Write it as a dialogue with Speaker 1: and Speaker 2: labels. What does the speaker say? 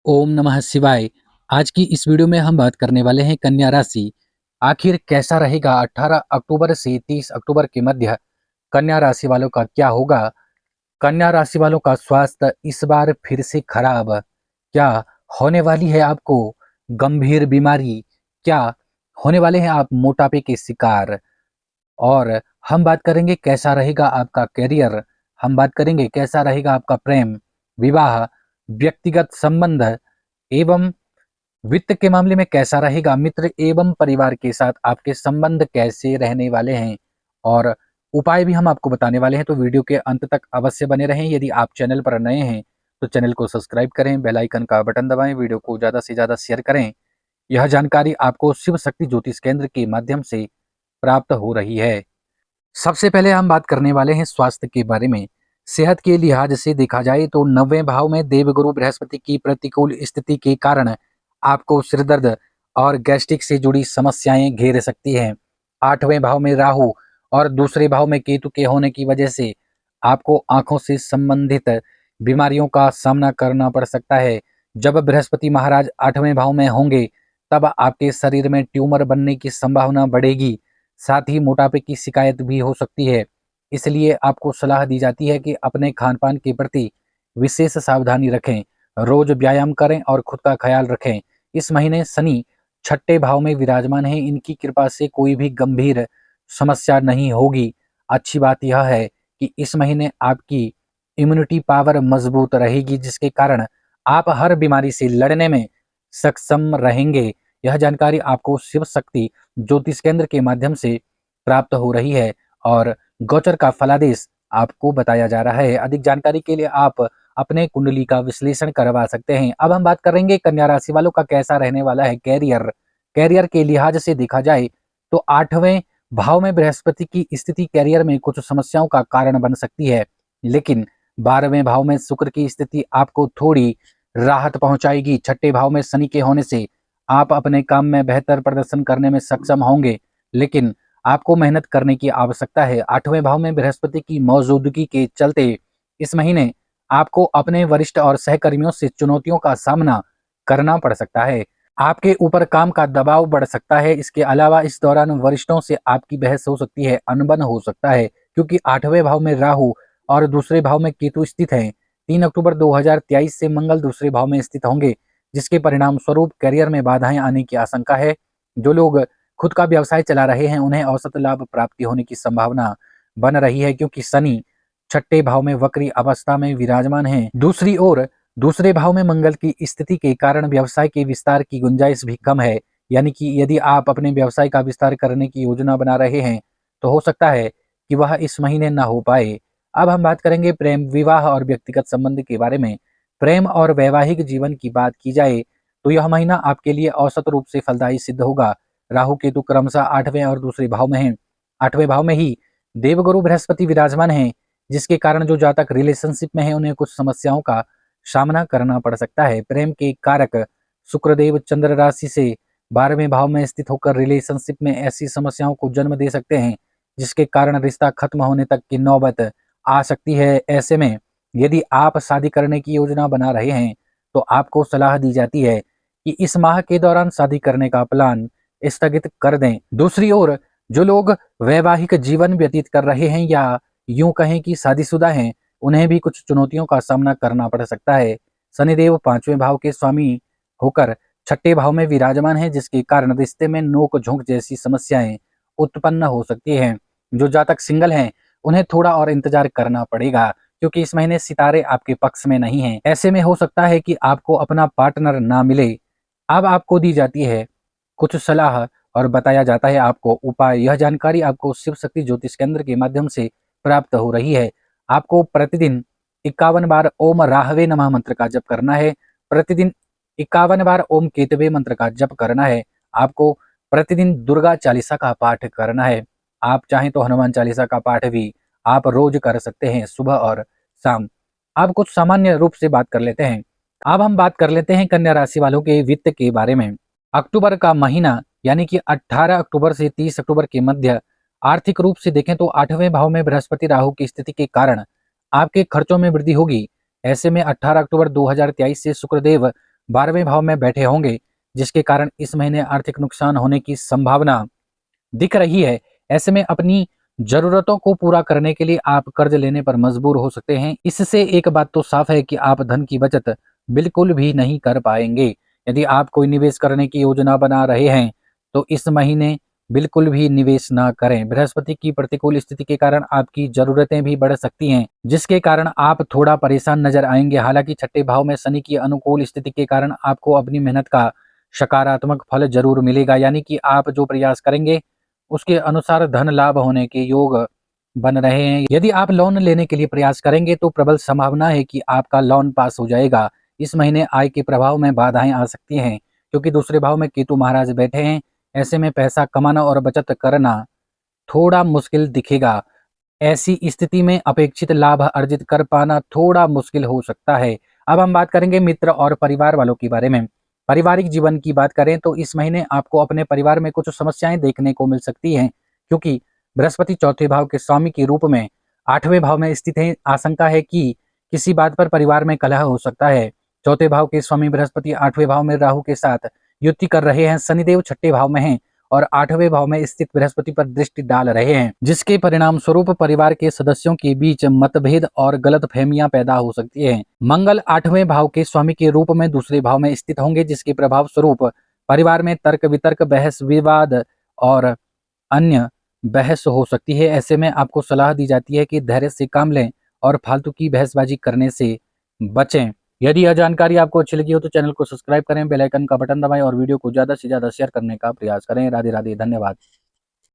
Speaker 1: ओम नमः शिवाय। आज की इस वीडियो में हम बात करने वाले हैं कन्या राशि। आखिर कैसा रहेगा 18 अक्टूबर से 30 अक्टूबर के मध्य कन्या राशि वालों का क्या होगा? कन्या राशि वालों का स्वास्थ्य इस बार फिर से खराब? क्या होने वाली है आपको गंभीर बीमारी? क्या होने वाले हैं आप मोटापे के शिकार? और हम बात करेंगे कैसा रहेगा आपका करियर, हम बात करेंगे कैसा रहेगा आपका प्रेम, विवाह, व्यक्तिगत संबंध एवं वित्त के मामले में कैसा रहेगा मित्र एवं परिवार के साथ आपके संबंध कैसे रहने वाले हैं और उपाय भी हम आपको बताने वाले हैं। तो वीडियो के अंत तक अवश्य बने रहें। यदि आप चैनल पर नए हैं तो चैनल को सब्सक्राइब करें, बेल आइकन का बटन दबाएं, वीडियो को ज़्यादा से ज़्यादा शेयर करें। यह जानकारी आपको शिव शक्ति ज्योतिष केंद्र के माध्यम से प्राप्त हो रही है। सबसे पहले हम बात करने वाले हैं स्वास्थ्य के बारे में। सेहत के लिहाज से देखा जाए तो 9वें भाव में देवगुरु बृहस्पति की प्रतिकूल स्थिति के कारण आपको सिरदर्द और गैस्ट्रिक से जुड़ी समस्याएं घेर सकती हैं। 8वें भाव में राहु और दूसरे भाव में केतु के होने की वजह से आपको आंखों से संबंधित बीमारियों का सामना करना पड़ सकता है। जब बृहस्पति महाराज 8वें भाव में होंगे तब आपके शरीर में ट्यूमर बनने की संभावना बढ़ेगी, साथ ही मोटापे की शिकायत भी हो सकती है। इसलिए आपको सलाह दी जाती है कि अपने खान-पान के प्रति विशेष सावधानी रखें, रोज व्यायाम करें और खुद का ख्याल रखें। इस महीने शनि छठे भाव में विराजमान है, इनकी कृपा से कोई भी गंभीर समस्या नहीं होगी। अच्छी बात यह है कि इस महीने आपकी इम्यूनिटी पावर मजबूत रहेगी, जिसके कारण आप हर बीमारी से लड़ने में सक्षम रहेंगे। यह जानकारी आपको शिव शक्ति ज्योतिष केंद्र के माध्यम से प्राप्त हो रही है और गोचर का फलादेश आपको बताया जा रहा है। अधिक जानकारी के लिए आप अपने कुंडली का विश्लेषण करवा सकते हैं। अब हम बात करेंगे कन्या राशि वालों का कैसा रहने वाला है करियर। करियर के लिहाज से देखा जाए तो 8वें भाव में बृहस्पति की स्थिति करियर में कुछ समस्याओं का कारण बन सकती है, लेकिन 12वें भाव में शुक्र की स्थिति आपको थोड़ी राहत पहुंचाएगी। छठे भाव में शनि के होने से आप अपने काम में बेहतर प्रदर्शन करने में सक्षम होंगे, लेकिन आपको मेहनत करने की आवश्यकता है। 8वें भाव में बृहस्पति की मौजूदगी के चलते इस महीने आपको अपने वरिष्ठ और सहकर्मियों से चुनौतियों का सामना करना पड़ सकता है। आपके ऊपर काम का दबाव बढ़ सकता है। इसके अलावा इस दौरान वरिष्ठों से आपकी बहस हो सकती है, अनबन हो सकता है, क्योंकि 8वें भाव में राहु और दूसरे भाव में केतु स्थित हैं। 3 अक्टूबर 2023 से मंगल दूसरे भाव में स्थित होंगे, जिसके परिणाम स्वरूप करियर में बाधाएं आने की आशंका है। जो लोग खुद का व्यवसाय चला रहे हैं उन्हें औसत लाभ प्राप्ति होने की संभावना बन रही है, क्योंकि शनि छठे भाव में वक्री अवस्था में विराजमान है। दूसरी ओर दूसरे भाव में मंगल की स्थिति के कारण व्यवसाय के विस्तार की गुंजाइश भी कम है। यानी कि यदि आप अपने व्यवसाय का विस्तार करने की योजना बना रहे हैं तो हो सकता है कि वह इस महीने न हो पाए। अब हम बात करेंगे प्रेम, विवाह और व्यक्तिगत संबंध के बारे में। प्रेम और वैवाहिक जीवन की बात की जाए तो यह महीना आपके लिए औसत रूप से फलदायी सिद्ध होगा। राहु केतु क्रमशः 8वें और दूसरे भाव में हैं। 8वें भाव में ही देवगुरु बृहस्पति विराजमान हैं, जिसके कारण जो जातक रिलेशनशिप में है उन्हें कुछ समस्याओं का सामना करना पड़ सकता है। प्रेम के कारक शुक्रदेव चंद्र राशि से 12वें भाव में स्थित होकर रिलेशनशिप में ऐसी समस्याओं को जन्म दे सकते हैं, जिसके कारण रिश्ता खत्म होने तक की नौबत आ सकती है। ऐसे में यदि आप शादी करने की योजना बना रहे हैं तो आपको सलाह दी जाती है कि इस माह के दौरान शादी करने का प्लान स्थगित कर दें। दूसरी ओर जो लोग वैवाहिक जीवन व्यतीत कर रहे हैं या यूं कहें कि शादीशुदा हैं, उन्हें भी कुछ चुनौतियों का सामना करना पड़ सकता है। शनिदेव 5वें भाव के स्वामी होकर छठे भाव में विराजमान है, जिसके कारण रिश्ते में नोक झोंक जैसी समस्याएं उत्पन्न हो सकती हैं। जो जातक सिंगल हैं उन्हें थोड़ा और इंतजार करना पड़ेगा, क्योंकि इस महीने सितारे आपके पक्ष में नहीं हैं। ऐसे में हो सकता है कि आपको अपना पार्टनर ना मिले। अब आपको दी जाती है कुछ सलाह और बताया जाता है आपको उपाय। यह जानकारी आपको शिव शक्ति ज्योतिष केंद्र के माध्यम से प्राप्त हो रही है। आपको प्रतिदिन 51 बार ओम राहवे नमः मंत्र का जप करना है। प्रतिदिन 51 बार ओम केतवे मंत्र का जप करना है। आपको प्रतिदिन दुर्गा चालीसा का पाठ करना है। आप चाहें तो हनुमान चालीसा का पाठ भी आप रोज कर सकते हैं, सुबह और शाम। अब कुछ सामान्य रूप से बात कर लेते हैं। अब हम बात कर लेते हैं कन्या राशि वालों के वित्त के बारे में। अक्टूबर का महीना यानी कि 18 अक्टूबर से 30 अक्टूबर के मध्य आर्थिक रूप से देखें तो 8वें भाव में बृहस्पति राहु की स्थिति के कारण आपके खर्चों में वृद्धि होगी। ऐसे में 18 अक्टूबर 2023 से शुक्रदेव 12वें भाव में बैठे होंगे, जिसके कारण इस महीने आर्थिक नुकसान होने की संभावना दिख रही है। ऐसे में अपनी जरूरतों को पूरा करने के लिए आप कर्ज लेने पर मजबूर हो सकते हैं। इससे एक बात तो साफ है कि आप धन की बचत बिल्कुल भी नहीं कर पाएंगे। यदि आप कोई निवेश करने की योजना बना रहे हैं तो इस महीने बिल्कुल भी निवेश ना करें। बृहस्पति की प्रतिकूल स्थिति के कारण आपकी जरूरतें भी बढ़ सकती हैं, जिसके कारण आप थोड़ा परेशान नजर आएंगे। हालांकि छठे भाव में शनि की अनुकूल स्थिति के कारण आपको अपनी मेहनत का सकारात्मक फल जरूर मिलेगा, यानी कि आप जो प्रयास करेंगे उसके अनुसार धन लाभ होने के योग बन रहे हैं। यदि आप लोन लेने के लिए प्रयास करेंगे तो प्रबल संभावना है कि आपका लोन पास हो जाएगा। इस महीने आय के प्रभाव में बाधाएं आ सकती हैं, क्योंकि दूसरे भाव में केतु महाराज बैठे हैं। ऐसे में पैसा कमाना और बचत करना थोड़ा मुश्किल दिखेगा। ऐसी स्थिति में अपेक्षित लाभ अर्जित कर पाना थोड़ा मुश्किल हो सकता है। अब हम बात करेंगे मित्र और परिवार वालों के बारे में। पारिवारिक जीवन की बात करें तो इस महीने आपको अपने परिवार में कुछ समस्याएं देखने को मिल सकती हैं, क्योंकि बृहस्पति चौथे भाव के स्वामी के रूप में 8वें भाव में स्थित है। आशंका है कि किसी बात पर परिवार में कलह हो सकता है। चौथे भाव के स्वामी बृहस्पति 8वें भाव में राहु के साथ युति कर रहे हैं। शनिदेव छठे भाव में हैं और 8वें भाव में स्थित बृहस्पति पर दृष्टि डाल रहे हैं, जिसके परिणाम स्वरूप परिवार के सदस्यों के बीच मतभेद और गलतफहमियां पैदा हो सकती हैं। मंगल 8वें भाव के स्वामी के रूप में दूसरे भाव में स्थित होंगे, जिसके प्रभाव स्वरूप परिवार में तर्क वितर्क, बहस विवाद और अन्य बहस हो सकती है। ऐसे में आपको सलाह दी जाती है कि धैर्य से काम लें और फालतू की बहसबाजी करने से बचें। यदि यह जानकारी आपको अच्छी लगी हो तो चैनल को सब्सक्राइब करें, बेल आइकन का बटन दबाएं और वीडियो को ज़्यादा से ज़्यादा शेयर करने का प्रयास करें। राधे राधे, धन्यवाद।